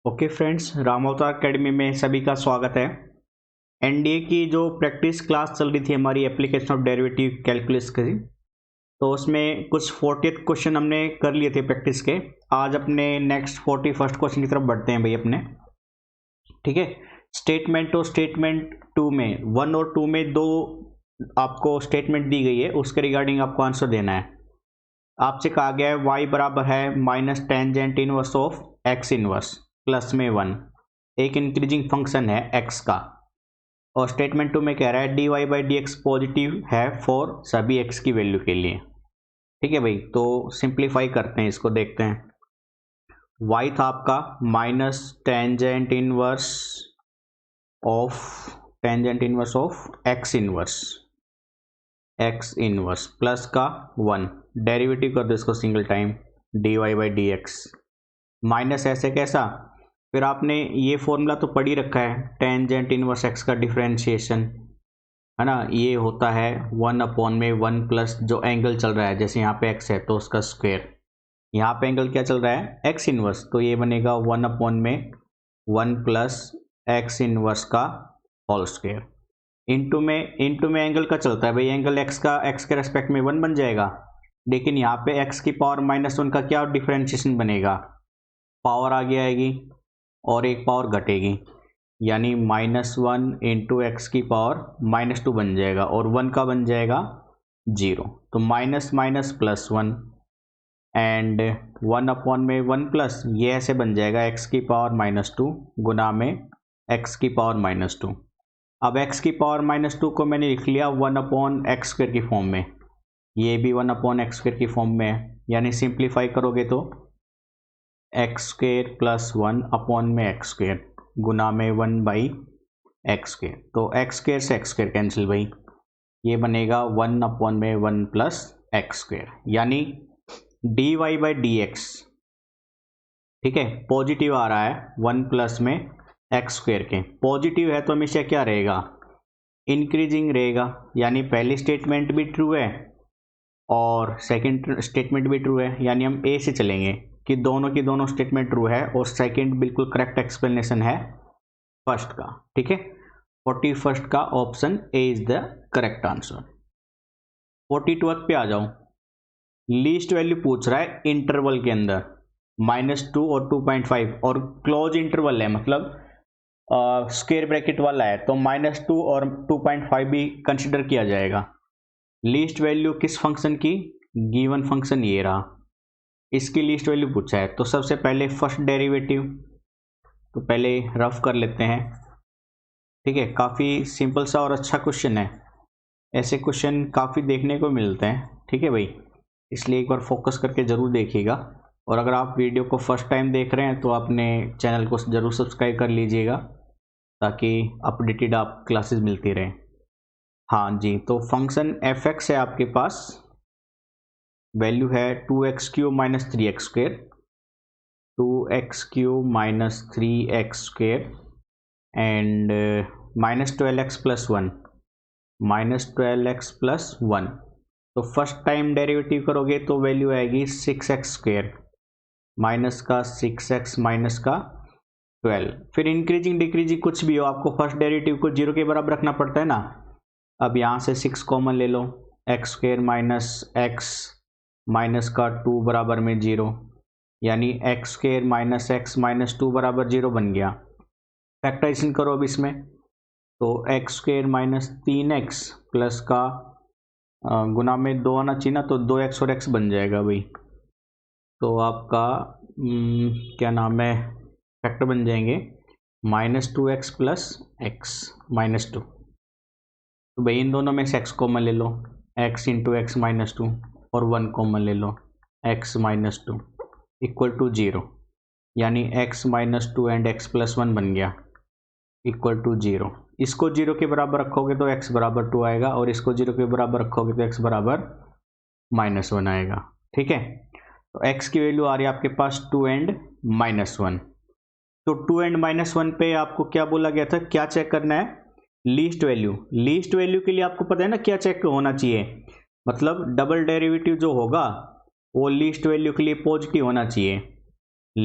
Okay friends, Ram अवतार academy में सभी का स्वागत है। एनडीए की जो प्रैक्टिस क्लास चल रही थी हमारी एप्लीकेशन ऑफ डेरिवेटिव कैलकुलस की, तो उसमें कुछ 40th क्वेश्चन हमने कर लिए थे प्रैक्टिस के। आज अपने नेक्स्ट 41st क्वेश्चन की तरफ बढ़ते हैं भाई अपने। ठीक है, स्टेटमेंट और स्टेटमेंट 2 में 1 और 2 में दो आपको स्टेटमेंट दी गई है, उसके रिगार्डिंग आपको आंसर देना है। आपसे कहा गया है y बराबर है minus tangent inverse of x inverse plus में 1, एक इंक्रीजिंग फंक्शन है x का। और स्टेटमेंट 2 में कह रहा है dy by D x positive है फॉर सभी x की वैल्यू के लिए। ठीक है भाई, तो सिंप्लीफाई करते हैं, इसको देखते हैं। y था आपका minus tangent inverse of x inverse plus का 1, डेरिवेटिव कर दो इसको single time, dy by D x minus ऐसे कैसा। फिर आपने ये फॉर्मूला तो पढ़ ही रखा है, टेंजेंट इनवर्स एक्स का डिफरेंशिएशन है ना, ये होता है 1/1 प्लस जो एंगल चल रहा है, जैसे यहाँ पे x है तो उसका स्क्वायर, यहाँ पे एंगल क्या चल रहा है x इनवर्स, तो ये बनेगा 1/1 प्लस एक्स इनवर्स का होल स्क्वायर। इनटू में एंगल का चलता है भाई, एंगल x के रेस्पेक्ट में 1 बन जाएगा, लेकिन यहाँ पे x की पावर -1 का क्या डिफरेंशिएशन बनेगा, पावर आगे आएगी और एक पावर घटेगी, यानी -1 इंटू एक्स की पावर -2 बन जाएगा और 1 का बन जाएगा 0, तो minus minus plus 1 and 1/1 plus ये ऐसे बन जाएगा x की पावर -2 गुना में x की पावर -2। अब x की पावर -2 को मैंने लिख लिया 1/x² की फॉर्म में, ये भी 1/x² की फॉर्म में है, यानी सिंप्लीफाई करोगे तो x² प्लस 1/x² गुना में 1/x², तो x² से x² कैंसिल भाई, ये बनेगा 1/1 प्लस x², यानी dy बाई डी एक्स, ठीक है, पॉजिटिव आ रहा है 1 प्लस में x² के, पॉजिटिव है तो हमेशा क्या रहेगा, इंक्रीजिंग रहेगा, यानी पहली स्टेटमेंट भी ट्रू है और सेकंड स्टेटमेंट भी ट्रू है, यानी हम ए से चलेंगे कि दोनों की दोनों स्टेटमेंट ट्रू है और सेकंड बिल्कुल करेक्ट एक्सप्लेनेशन है फर्स्ट का। ठीक है, 41st का option A is the correct answer. 42th पे आ जाओ, लीस्ट वैल्यू पूछ रहा है इंटरवल के अंदर -2 और 2.5 और क्लोज इंटरवल है, मतलब स्क्वायर ब्रैकेट वाला है, तो -2 और 2.5 भी कंसिडर किया जाएगा। लीस्ट वैल्यू किस फंक्शन की, गिवन फंक्शन ये रहा, इसकी लीस्ट वैल्यू पूछा है, तो सबसे पहले फर्स्ट डेरिवेटिव, तो पहले रफ कर लेते हैं। ठीक है, काफ़ी सिंपल सा और अच्छा क्वेश्चन है, ऐसे क्वेश्चन काफ़ी देखने को मिलते हैं। ठीक है भाई, इसलिए एक बार फोकस करके ज़रूर देखिएगा, और अगर आप वीडियो को फर्स्ट टाइम देख रहे हैं तो अपने चैनल को ज़रूर सब्सक्राइब कर लीजिएगा ताकि अपडेटेड आप क्लासेस मिलती रहें। हाँ जी, तो फंक्शन f(x) है आपके पास, वैल्यू है 2x³ minus 3x² 2x³ minus 3x² and -12x plus 1 -12x plus 1, तो फर्स्ट टाइम डेरिवेटिव करोगे तो वैल्यू आएगी 6x² माइनस का 6x माइनस का 12, फिर इंक्रीजिंग डिक्रीजिंग कुछ भी हो आपको फर्स्ट डेरिवेटिव को 0 के बराबर रखना पड़ता है ना। अब यहाँ से 6 कॉमन ले लो, x² माइनस x माइनस का 2 बराबर में 0, यानी x² माइनस x माइनस 2 बराबर 0 बन गया। फैक्टराइजेशन करो अब इसमें, तो x² माइनस 3x प्लस का गुना में 2 आना चाहिए ना, तो 2x और x बन जाएगा भाई, तो आपका क्या नाम है, फैक्टर बन जाएंगे -2x प्लस x -2, तो भाई इन दोनों में से x कॉमन ले लो, x इंटू एक्स माइनस 2 और 1 कॉमन ले लो, x माइनस 2 इक्वल टू 0, यानी x minus 2 and x plus 1 बन गया इक्वल टू 0। इसको 0 के बराबर रखोगे तो x बराबर 2 आएगा और इसको 0 के बराबर रखोगे तो x बराबर -1 आएगा। ठीक है, तो x की वैल्यू आ रही है आपके पास 2 एंड -1, तो 2 एंड -1 पे आपको क्या बोला गया था, क्या चेक करना है, लीस्ट वैल्यू। लीस्ट वैल्यू के लिए आपको पता है ना क्या चेक होना चाहिए, मतलब डबल डेरिवेटिव जो होगा वो लीस्ट वैल्यू के लिए पॉजिटिव होना चाहिए,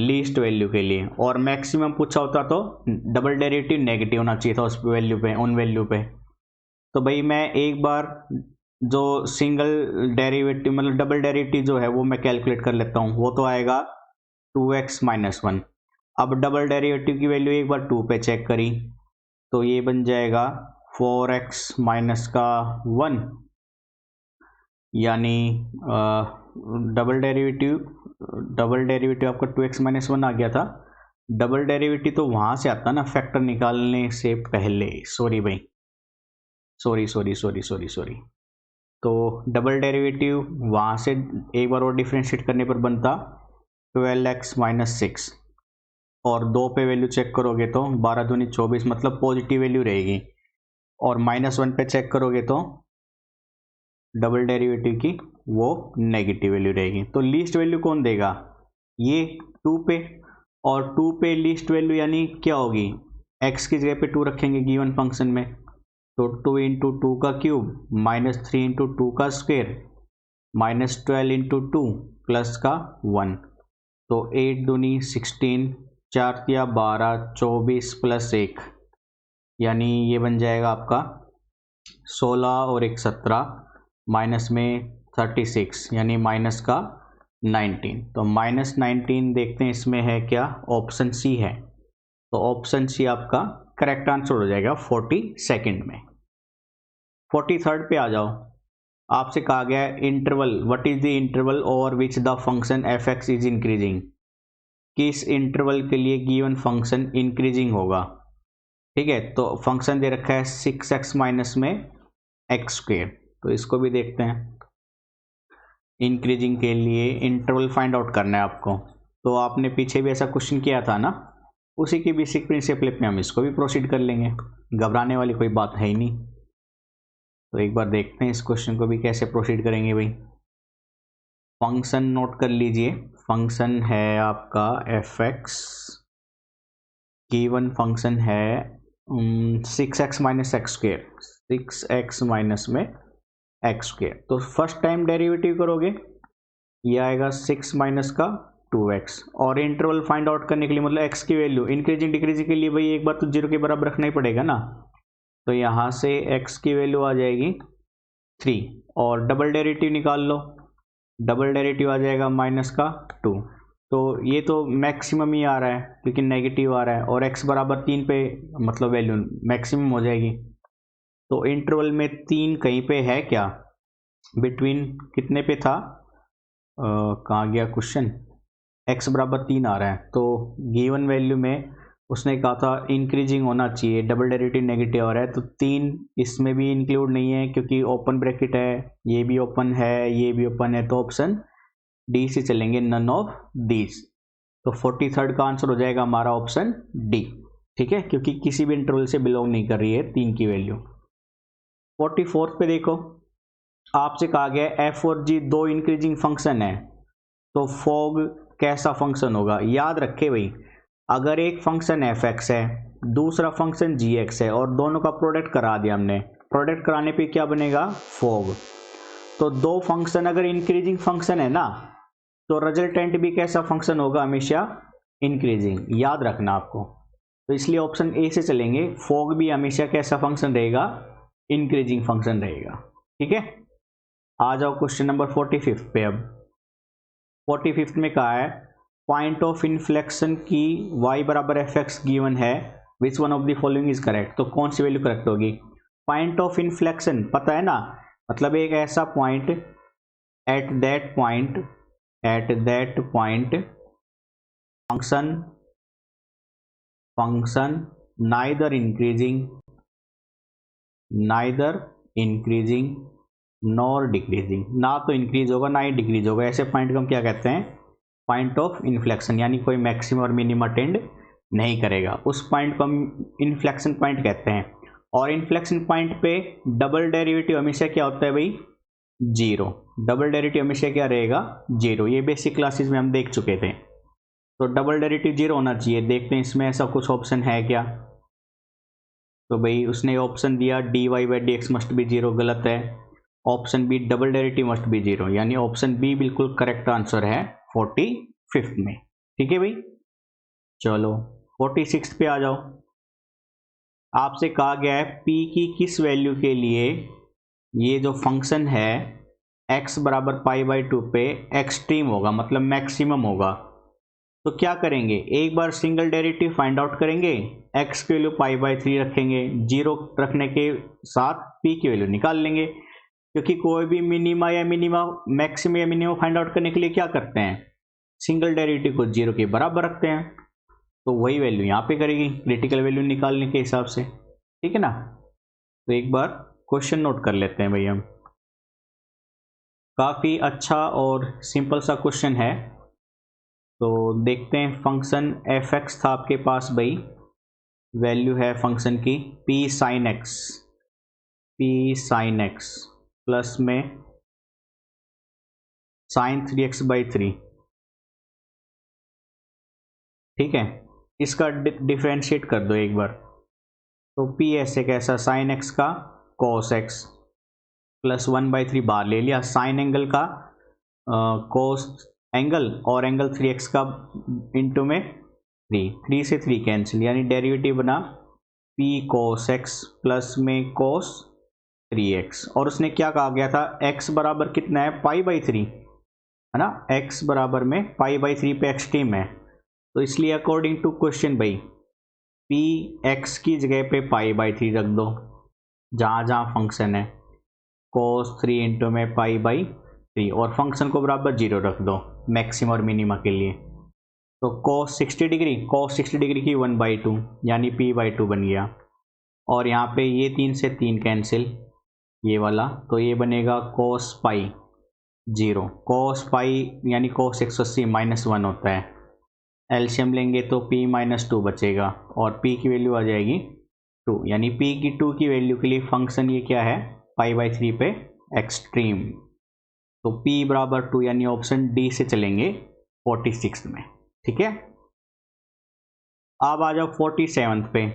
लीस्ट वैल्यू के लिए, और मैक्सिमम पूछा होता तो डबल डेरिवेटिव नेगेटिव होना चाहिए था उस वैल्यू पे, उन वैल्यू पे। तो भाई मैं एक बार जो सिंगल डेरिवेटिव मतलब डबल डेरिवेटिव जो है वो मैं कैलकुलेट कर लेता हूँ। वो तो आएगा 2x माइनस 1। अब डबल डेरिवेटिव की वैल्यू एक बार 2 पे चेक करी तो ये बन जाएगा 4x माइनस का 1, यानी डबल डेरिवेटिव आपका 2x माइनस 1 आ गया था। डबल डेरिवेटिव तो वहाँ से आता ना फैक्टर निकालने से पहले, सॉरी भाई, सॉरी। तो डबल डेरिवेटिव वहाँ से एक बार और डिफ्रेंशिएट करने पर बनता 12x माइनस 6, और 2 पे वैल्यू चेक करोगे तो 12 दूनी 24, मतलब पॉजिटिव वैल्यू रहेगी। और -1 पे चेक करोगे तो डबल डेरिवेटिव की वो नेगेटिव वैल्यू रहेगी। तो लीस्ट वैल्यू कौन देगा? ये 2 पे, और 2 पे लीस्ट वैल्यू यानी क्या होगी? x की जगह पे 2 रखेंगे गिवन फंक्शन में, तो 2 इंटू 2 का क्यूब माइनस 3 इंटू 2 का स्क्वायर माइनस 12 इंटू 2 प्लस का 1, तो 8 दूनी 16, 4 तिया 12, 24 प्लस 1, यानी ये बन जाएगा आपका 16 और 1 17, माइनस में 36, यानी माइनस का 19। तो -19 देखते हैं इसमें है क्या, ऑप्शन सी है। तो ऑप्शन सी आपका करेक्ट आंसर हो जाएगा 42 में। 43 पे आ जाओ। आपसे कहा गया है interval, what is the interval over which the function F x is increasing. किस इंटरवल के लिए गिवन फंक्शन इंक्रीजिंग होगा? ठीक है, तो फंक्शन दे रखा है 6x माइनस में एक्स स्क्वेयर, तो इसको भी देखते हैं। इंक्रीजिंग के लिए इंटरवल फाइंड आउट करना है आपको, तो आपने पीछे भी ऐसा क्वेश्चन किया था ना, उसी की बेसिक प्रिंसिपल पे हम इसको भी प्रोसीड कर लेंगे, घबराने वाली कोई बात है ही नहीं। तो एक बार देखते हैं इस क्वेश्चन को भी कैसे प्रोसीड करेंगे भाई। फंक्शन नोट कर लीजिए, फंक्शन है आपका एफ एक्स, गिवन फंक्शन है 6x minus x square, 6x minus में एक्स स्क्वेयर। तो फर्स्ट टाइम डेरिवेटिव करोगे, ये आएगा 6 माइनस का 2x, और इंटरवल फाइंड आउट करने के लिए मतलब x की वैल्यू इंक्रीजिंग डिक्रीजिंग के लिए भाई एक बार तो 0 के बराबर रखना ही पड़ेगा ना। तो यहाँ से x की वैल्यू आ जाएगी 3, और डबल डेरिवेटिव निकाल लो, डबल डेरिवेटिव आ जाएगा माइनस का 2। तो ये तो मैक्सिमम ही आ रहा है क्योंकि नेगेटिव आ रहा है, और x बराबर 3 पे मतलब वैल्यू मैक्सिमम हो जाएगी। तो इंटरवल में 3 कहीं पे है क्या, बिटवीन कितने पे था, कहाँ गया क्वेश्चन, x बराबर 3 आ रहा है। तो गिवन वैल्यू में उसने कहा था इंक्रीजिंग होना चाहिए, डबल डेरिवेटिव नेगेटिव आ रहा है, तो 3 इसमें भी इंक्लूड नहीं है क्योंकि ओपन ब्रैकेट है, ये भी ओपन है, ये भी ओपन है, तो ऑप्शन डी से चलेंगे, नन ऑफ दीज। तो 43 का आंसर हो जाएगा हमारा ऑप्शन डी, ठीक है, क्योंकि किसी भी इंटरवल से बिलोंग नहीं कर रही है 3 की वैल्यू। 44 पे देखो, आपसे कहा गया एफ और जी दो इंक्रीजिंग फंक्शन है, तो फॉग कैसा फंक्शन होगा? याद रखे भाई, अगर एक फंक्शन एफ एक्स है, दूसरा फंक्शन जी एक्स है, और दोनों का प्रोडक्ट करा दिया हमने, प्रोडक्ट कराने पे क्या बनेगा, फॉग। तो दो फंक्शन अगर इंक्रीजिंग फंक्शन है ना, तो रिजल्टेंट भी कैसा फंक्शन होगा, हमेशा इंक्रीजिंग, याद रखना आपको। तो इसलिए ऑप्शन ए से चलेंगे, फॉग भी हमेशा कैसा फंक्शन रहेगा, इंक्रीजिंग फंक्शन रहेगा, ठीक है। आ जाओ क्वेश्चन नंबर 45 पे। अब 45 में कहा है पॉइंट ऑफ इन्फ्लेक्शन की y बराबर एफ एक्स गिवन है, which one of the following is correct. तो कौन सी वैल्यू करेक्ट होगी? पॉइंट ऑफ इन्फ्लेक्शन पता है ना, मतलब एक ऐसा point, at that point function neither increasing nor decreasing, ना तो इंक्रीज होगा ना ही डिक्रीज होगा, ऐसे पॉइंट को हम क्या कहते हैं, पॉइंट ऑफ इन्फ्लेक्शन, यानी कोई मैक्सिमम और मिनिमम अटेंड नहीं करेगा, उस पॉइंट को हम इन्फ्लेक्शन पॉइंट कहते हैं। और इन्फ्लेक्शन पॉइंट पे डबल डेरिवेटिव हमेशा क्या होता है भाई, 0। डबल डेरिवेटिव हमेशा क्या रहेगा, 0। ये बेसिक क्लासेस में हम देख चुके थे। तो डबल डेरिवेटिव 0 होना चाहिए। देखते हैं इसमें ऐसा कुछ ऑप्शन है क्या। तो भाई उसने ऑप्शन दिया dy by D X must be 0, गलत है। Option B double derivative must be 0, यानी ऑप्शन बी बिल्कुल करेक्ट आंसर है 45 में। ठीक है भाई। चलो 46 पे आ जाओ। आपसे कहा गया है p की किस वैल्यू के लिए ये जो फंक्शन है x बराबर π/2 पे एक्सट्रीम होगा, मतलब मैक्सिमम होगा। तो क्या करेंगे, एक बार सिंगल डेरिवेटिव फाइंड आउट करेंगे, x की वैल्यू π/3 रखेंगे, 0 रखने के साथ p की वैल्यू निकाल लेंगे, क्योंकि कोई भी मिनिमा या मिनिमा, मैक्सिमम या मिनिमम फाइंड आउट करने के लिए क्या करते हैं, सिंगल डेरिवेटिव को 0 के बराबर रखते हैं। तो वही वैल्यू यहाँ पे करेगी क्रिटिकल वैल्यू निकालने के हिसाब से, ठीक है ना। तो एक बार क्वेश्चन नोट कर लेते हैं भाई हम। काफ़ी अच्छा और सिंपल सा क्वेश्चन है। तो देखते हैं, फंक्शन एफ एक्स था आपके पास भाई, वैल्यू है फंक्शन की p sin x प्लस में sin 3x/3, ठीक है। इसका डिफरेंशिएट कर दो एक बार। तो p ऐसे कैसा, sin x का cos x प्लस 1/3 बाहर ले लिया, साइन एंगल का cos एंगल और एंगल 3x का इंटू में 3 से 3 कैंसिल, यानी डेरिवेटिव बना p cos x प्लस में cos 3x। और उसने क्या कहा गया था, x बराबर कितना है π/3, है ना, x बराबर में π/3 पे एक्सट्रीम है। तो इसलिए अकॉर्डिंग टू क्वेश्चन भाई p x की जगह पे π/3 रख दो, जहाँ जहाँ फंक्शन है cos 3 इंटू में π/3, और फंक्शन को बराबर 0 रख दो मैक्सिमम और मिनिमा के लिए। तो cos 60 डिग्री की 1/2 यानी p/2 बन गया। और यहाँ पे ये 3 से 3 कैंसिल, ये वाला, तो ये बनेगा cos π 0, cos π यानी cos 180 -1 होता है, एलसीएम लेंगे तो p-2 बचेगा, और p की वैल्यू आ जाएगी 2, यानी p की 2 की वैल्यू के लिए फंक्शन ये क्या है, π/3 पे एक्सट्रीम। तो p बराबर 2, यानी ऑप्शन डी से चलेंगे 46 में, ठीक है। अब आ जाओ 47 पे।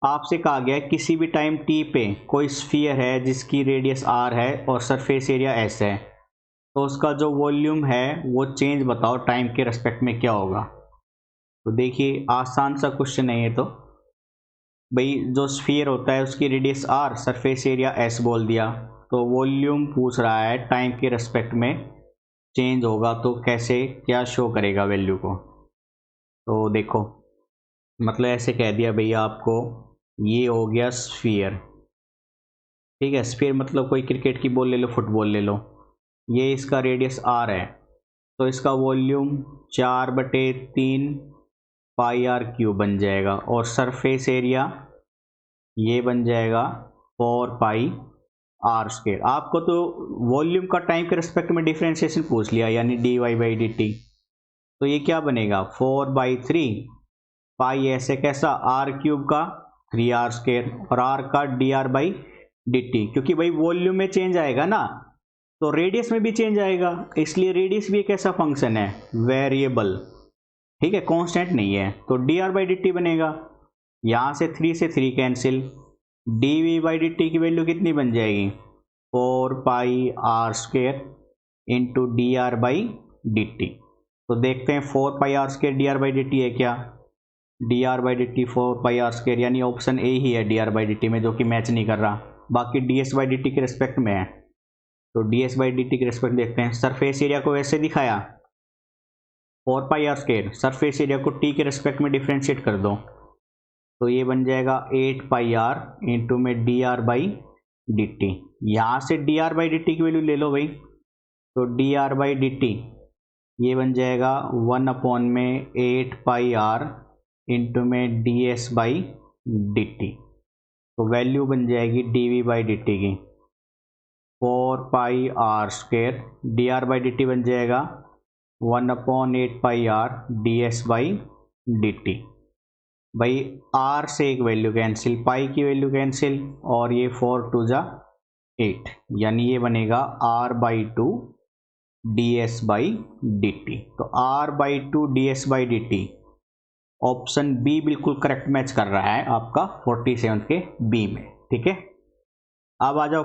आपसे कहा गया है किसी भी टाइम t पे कोई स्फीयर है जिसकी रेडियस r है और सरफेस एरिया s है, तो उसका जो वॉल्यूम है वो चेंज बताओ टाइम के रेस्पेक्ट में क्या होगा। तो देखिए आसान सा क्वेश्चन है ये। तो भाई जो स्फीयर होता है उसकी radius r, surface area s बोल दिया, तो वॉल्यूम पूछ रहा है टाइम के रेस्पेक्ट में चेंज होगा तो कैसे, क्या शो करेगा वैल्यू को। तो देखो, मतलब ऐसे कह दिया भैया आपको, ये हो गया स्फीयर, ठीक है। स्फीयर मतलब कोई क्रिकेट की बॉल ले लो, फुटबॉल ले लो, ये इसका रेडियस r है, तो इसका वॉल्यूम 4/3 πr³ बन जाएगा, और सरफेस एरिया ये बन जाएगा 4πr²। आपको तो वॉल्यूम का टाइम के रिस्पेक्ट में डिफरेंशिएशन पूछ लिया, यानी dy/dt, तो ये क्या बनेगा 4/3 पाई ऐसे कैसा r³ का 3r², और r का dr/dt, क्योंकि भाई वॉल्यूम में चेंज आएगा ना तो रेडियस में भी चेंज आएगा, इसलिए रेडियस भी एक ऐसा फंक्शन है वेरिएबल, ठीक है, कांस्टेंट नहीं है। तो dr/dt बनेगा, यहाँ से 3 से 3 कैंसिल, dv/dt की वैल्यू कितनी बन जाएगी 4πr² इंटू dr/dt। तो देखते हैं 4πr² dr/dt है क्या, dr/dt 4πr², यानी ऑप्शन ए ही है dr/dt में, जो कि मैच नहीं कर रहा, बाकी ds/dt के रिस्पेक्ट में है। तो ds/dt के रिस्पेक्ट देखते हैं, सरफेस एरिया को ऐसे दिखाया 4πr², सरफेस एरिया को t के रिस्पेक्ट में डिफ्रेंशिएट कर दो, तो ये बन जाएगा 8πr इंटू में dr/dt। यहाँ से dr/dt की वैल्यू ले लो भाई, तो dr/dt ये बन जाएगा 1/8πr इंटू में ds/dt, तो वैल्यू बन जाएगी dv/dt की 4πr², dr/dt बन जाएगा 1/8πr ds/dt। भाई r से एक वैल्यू कैंसिल, पाई की वैल्यू कैंसिल, और ये 4 2 जा 8, यानी ये बनेगा r/2 ds/dt। तो r/2 ds/dt ऑप्शन बी बिल्कुल करेक्ट मैच कर रहा है आपका 47 के बी में, ठीक है। अब आ जाओ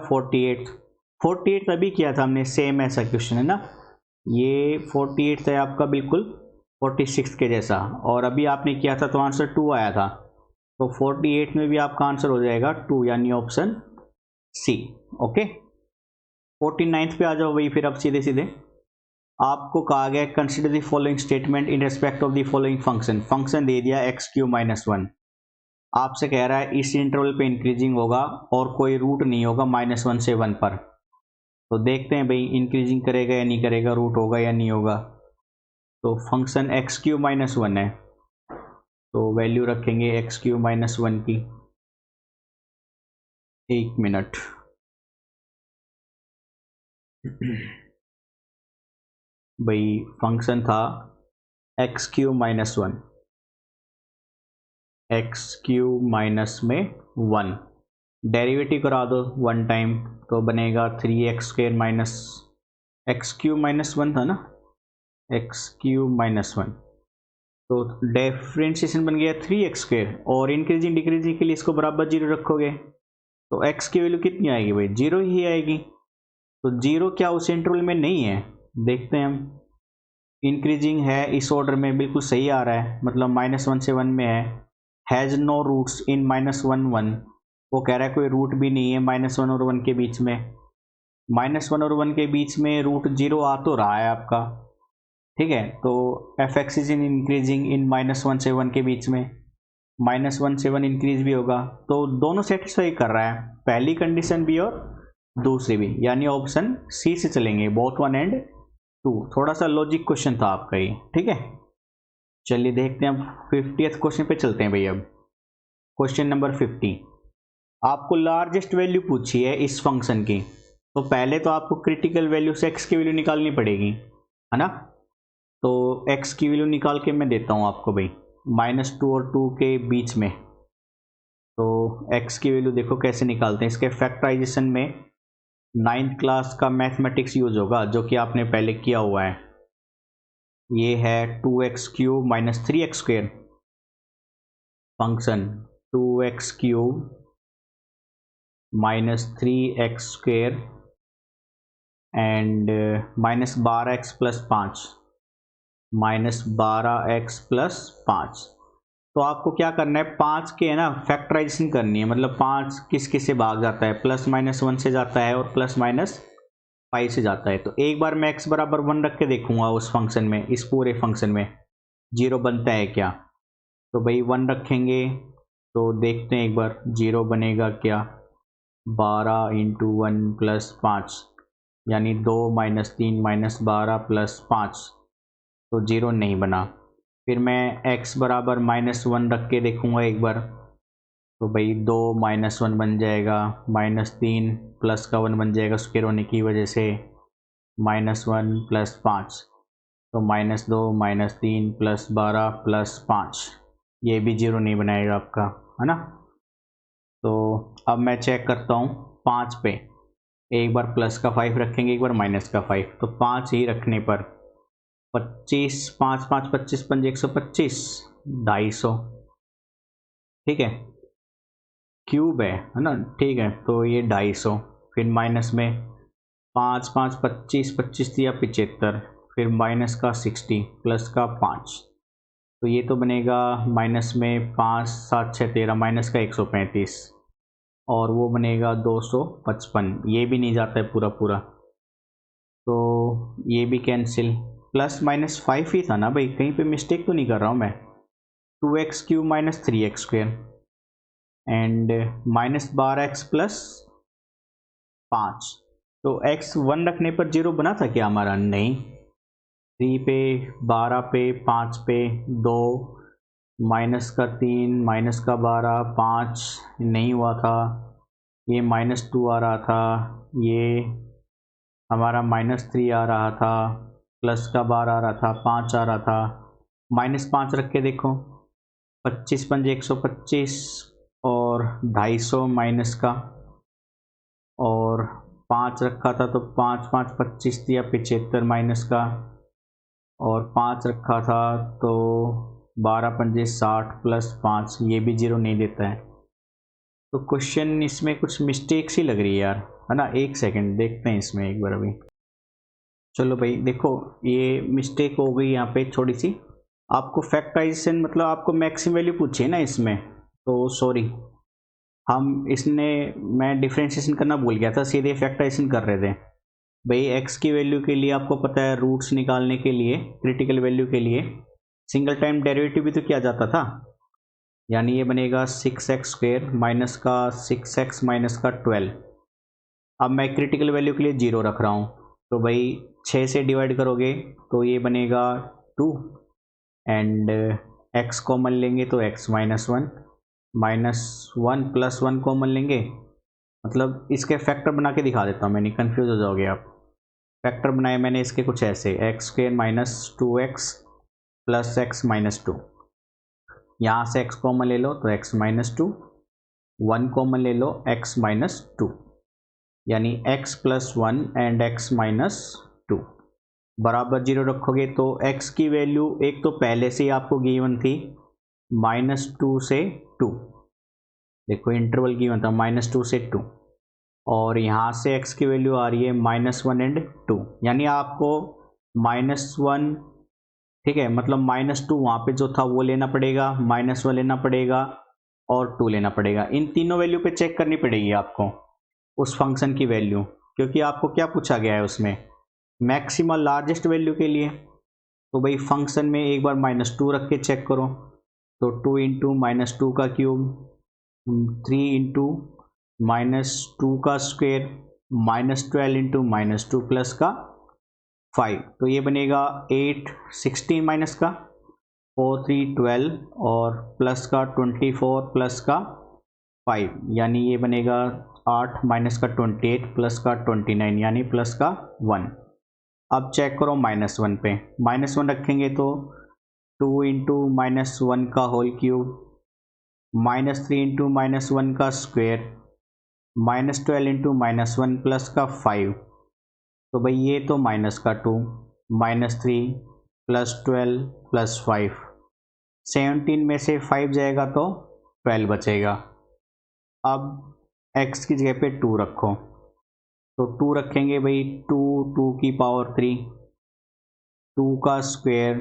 48 अभी किया था हमने, सेम ऐसा क्वेश्चन है ना, ये 48 है आपका बिल्कुल 46 के जैसा, और अभी आपने किया था तो आंसर 2 आया था, तो 48 में भी आपका आंसर हो जाएगा 2, यानी ऑप्शन सी। ओके, 49 पे आ जाओ भाई। फिर अब सीधे सीधे आपको कहा गया consider the following statement in respect of the following function. Function दे दिया x³ - 1, आपसे कह रहा है इस इंटरवल पे इंक्रीजिंग होगा और कोई रूट नहीं होगा -1 से 1 पर। तो देखते हैं भाई इंक्रीजिंग करेगा या नहीं करेगा, रूट होगा या नहीं होगा। तो फंक्शन x³ - 1 है, तो वैल्यू रखेंगे x³ - 1 की। 1 मिनट। भाई फंक्शन था x³ - 1, x³ - 1, डेरिवेटिव करा दो 1 टाइम, तो बनेगा 3x² x³ - 1 था ना, x³ - 1, तो डिफ्रेंशिएशन बन गया 3x², और इंक्रीजिंग डिक्रीजिंग के लिए इसको बराबर 0 रखोगे तो x की वैल्यू कितनी आएगी भाई, 0 ही आएगी। तो 0 क्या उस इंटरवल में नहीं है, देखते हैं हम। इंक्रीजिंग है इस ऑर्डर में, बिल्कुल सही आ रहा है, मतलब -1 से 1 में है। हैज़ नो रूट्स इन -1 1, वो कह रहा है कोई रूट भी नहीं है -1 और 1 के बीच में। -1 और 1 के बीच में रूट 0 आ तो रहा है आपका, ठीक है। तो f(x) is in increasing in -1 से 1 के बीच में, -1 से 1 इंक्रीज भी होगा, तो दोनों सेटिस्फाई कर रहा है, पहली कंडीशन भी और दूसरी भी, यानी ऑप्शन सी से चलेंगे, बोथ 1 एंड 2। थोड़ा सा लॉजिक क्वेश्चन था आपका ये, ठीक है। चलिए देखते हैं अब 50th क्वेश्चन पे चलते हैं भाई। अब क्वेश्चन नंबर 50, आपको लार्जेस्ट वैल्यू पूछी है इस फंक्शन की, तो पहले तो आपको क्रिटिकल वैल्यू से x की वैल्यू निकालनी पड़ेगी, है ना। तो x की वैल्यू निकाल के मैं देता हूँ आपको भाई, -2 और 2 के बीच में। तो x की वैल्यू देखो कैसे निकालते हैं, इसके फैक्टराइजेशन में 9th क्लास का मैथमेटिक्स यूज होगा, जो कि आपने पहले किया हुआ है। ये है 2x³ - 3x², function 2x³ - 3x² and -12x + 5, -12x + 5। तो आपको क्या करना है, 5 के है ना फैक्टराइजेशन करनी है, मतलब 5 किस किस से भाग जाता है, +-1 से जाता है और +-5 से जाता है। तो एक बार मैं x बराबर 1 रख के देखूंगा उस फंक्शन में, इस पूरे फंक्शन में 0 बनता है क्या। तो भाई 1 रखेंगे, तो देखते हैं एक बार 0 बनेगा क्या। 12 × 1 + 5, यानी 2 - 3 - 12 + 5, तो 0 नहीं बना। फिर मैं x बराबर -1 रख के देखूंगा एक बार, तो भाई 2 - 1 बन जाएगा, -3 प्लस का 1 बन जाएगा स्क्वायर होने की वजह से, -1 + 5, तो -2 - 3 + 12 + 5, ये भी 0 नहीं बनाएगा आपका, है ना। तो अब मैं चेक करता हूँ 5 पे, एक बार प्लस का 5 रखेंगे, एक बार माइनस का 5, तो 5 ही रखने पर 25, 5 5 25 5 125, 250, ठीक है। क्यूब है ना, ठीक है, तो ये 250। फिर माइनस में 5 5 25, 25 दिया 75, फिर माइनस का 60 प्लस का 5, तो ये तो बनेगा माइनस में 5 7 6 13, माइनस का 135, और वो बनेगा 255, ये भी नहीं जाता है पूरा पूरा, तो ये भी कैंसिल। +-5 ही था ना भाई, कहीं पे मिस्टेक तो नहीं कर रहा हूँ मैं। 2x³ - 3x² एंड -12x + 5, तो x 1 रखने पर 0 बना था क्या हमारा, नहीं। 3 पे, 12 पे, 5 पे 2, माइनस का 3, माइनस का 12, 5 नहीं हुआ था, ये -2 आ रहा था, ये हमारा -3 आ रहा था, प्लस का 12 आ रहा था, 5 आ रहा था, -5 रख के देखो, 25 × 5 = 125, और 250 माइनस का, और 5 रखा था तो 5 5 25 दिया 75 माइनस का, और 5 रखा था तो 12 × 5 = 60 + 5, ये भी 0 नहीं देता है। तो क्वेश्चन इसमें कुछ मिस्टेक सी लग रही है यार, है ना। एक सेकंड देखते हैं इसमें एक बार अभी। चलो भाई देखो, ये मिस्टेक हो गई यहाँ पे थोड़ी सी, आपको फैक्टराइजेशन मतलब आपको मैक्सिमम वैल्यू पूछी है ना इसमें, तो सॉरी मैं डिफ्रेंशिएशन करना भूल गया था, सीधे फैक्टराइजेशन कर रहे थे। भाई एक्स की वैल्यू के लिए आपको पता है रूट्स निकालने के लिए, क्रिटिकल वैल्यू के लिए सिंगल टाइम डेरिवेटिव भी तो किया जाता था। यानी ये बनेगा 6x² माइनस का 6x माइनस का 12। अब मैं क्रिटिकल वैल्यू के लिए 0 रख रहा हूँ, तो भाई 6 से डिवाइड करोगे तो ये बनेगा 2 एंड x कॉमन लेंगे तो x माइनस 1 प्लस 1 कॉमन लेंगे, मतलब इसके फैक्टर बना के दिखा देता हूँ मैं, नहीं कन्फ्यूज हो जाओगे आप। फैक्टर बनाए मैंने इसके कुछ ऐसे, x² minus 2x plus x minus 2। यहाँ से x कॉमन ले लो तो x माइनस 2, 1 कॉमन ले लो x माइनस 2, यानी x plus 1 and x minus 2 बराबर 0 रखोगे तो x की वैल्यू एक तो पहले से ही आपको गिवन थी -2 से 2, देखो इंटरवल गिवन था -2 से 2, और यहाँ से x की वैल्यू आ रही है -1 एंड 2, यानी आपको -1, ठीक है, मतलब -2 वहाँ पे जो था वो लेना पड़ेगा, -1 लेना पड़ेगा और 2 लेना पड़ेगा। इन तीनों वैल्यू पे चेक करनी पड़ेगी आपको उस फंक्शन की वैल्यू, क्योंकि आपको क्या पूछा गया है उसमें, मैक्सिमम लार्जेस्ट वैल्यू के लिए। तो भाई फंक्शन में एक बार -2 रख के चेक करो, तो 2 इंटू -2 का क्यूब, 3 इंटू -2 का स्क्वेयर, -12 इंटू -2 प्लस का 5, तो ये बनेगा 8, 16 माइनस का 4, 3, 12 और प्लस का 24 प्लस का 5, यानी ये बनेगा 8 माइनस का 28 प्लस का 29, यानी प्लस का 1। अब चेक करो -1 पे, -1 रखेंगे तो 2 इंटू -1 का होल क्यूब, -3 इंटू -1 का स्क्वेयर, -12 इंटू -1 प्लस का 5, तो भाई ये तो माइनस का 2, -3 प्लस 12 प्लस 5, 17 में से 5 जाएगा तो 12 बचेगा। अब x की जगह पे 2 रखो, तो 2 रखेंगे भाई, 2 की पावर 3, 2 का स्क्वेयर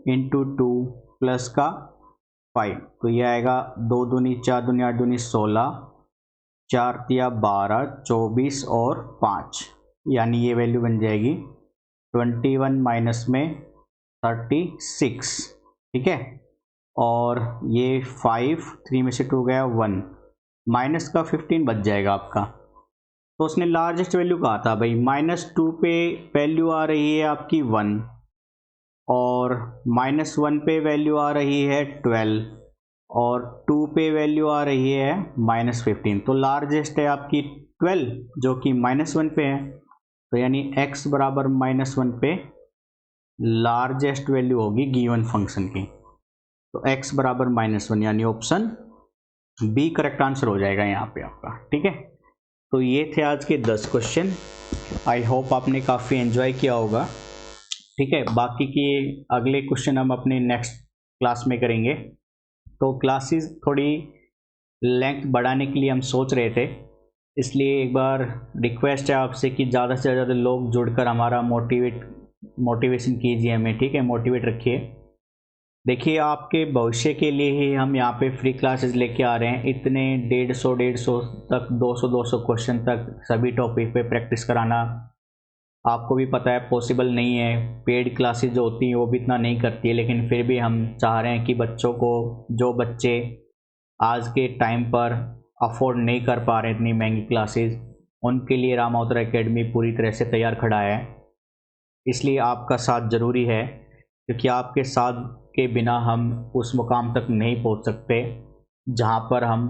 इंटू 2 प्लस का 5, तो ये आएगा 2 दूनी 4 दूनी 8 दूनी 16, 4 तिया 12, 24 और 5, यानी ये वैल्यू बन जाएगी 21 माइनस में 36, ठीक है। और ये 5, 3 में से 2 गया 1, माइनस का 15 बच जाएगा आपका। तो उसने लार्जेस्ट वैल्यू कहा था भाई, -2 पे वैल्यू आ रही है आपकी 1 और -1 पे वैल्यू आ रही है 12 और 2 पे वैल्यू आ रही है -15, तो लार्जेस्ट है आपकी 12 जो कि -1 पे है, तो यानी x बराबर -1 पे लार्जेस्ट वैल्यू होगी गिवन फंक्शन की, तो x बराबर -1, यानी ऑप्शन बी करेक्ट आंसर हो जाएगा यहाँ पे आपका, ठीक है। तो ये थे आज के 10 क्वेश्चन, आई होप आपने काफ़ी एंजॉय किया होगा, ठीक है। बाकी के अगले क्वेश्चन हम अपने नेक्स्ट क्लास में करेंगे, तो क्लासेस थोड़ी लेंथ बढ़ाने के लिए हम सोच रहे थे, इसलिए एक बार रिक्वेस्ट है आपसे कि ज़्यादा से ज़्यादा लोग जुड़कर हमारा मोटिवेशन कीजिए हमें, ठीक है, मोटिवेट रखिए। देखिए आपके भविष्य के लिए ही हम यहाँ पे फ्री क्लासेस लेके आ रहे हैं, इतने 150 तक 200 क्वेश्चन तक सभी टॉपिक पे प्रैक्टिस कराना आपको भी पता है पॉसिबल नहीं है, पेड क्लासेस जो होती हैं वो भी इतना नहीं करती है, लेकिन फिर भी हम चाह रहे हैं कि बच्चों को, जो बच्चे आज के टाइम पर अफोर्ड नहीं कर पा रहे इतनी महंगी क्लासेस, उनके लिए राम अवतार एकेडमी पूरी तरह से तैयार खड़ा है। इसलिए आपका साथ ज़रूरी है, क्योंकि आपके साथ के बिना हम उस मुकाम तक नहीं पहुंच सकते जहां पर हम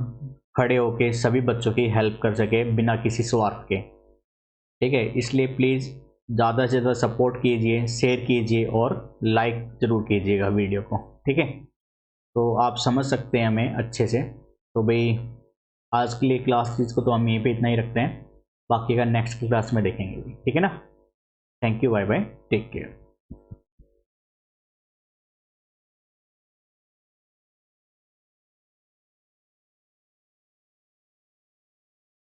खड़े होकर सभी बच्चों की हेल्प कर सके बिना किसी स्वार्थ के, ठीक है। इसलिए प्लीज़ ज़्यादा से ज़्यादा सपोर्ट कीजिए, शेयर कीजिए और लाइक ज़रूर कीजिएगा वीडियो को, ठीक है। तो आप समझ सकते हैं हमें अच्छे से। तो भाई आज के लिए क्लास को तो हम यहीं पे इतना ही रखते हैं, बाकी का नेक्स्ट क्लास में देखेंगे, ठीक है ना। Thank you, bye bye, take care.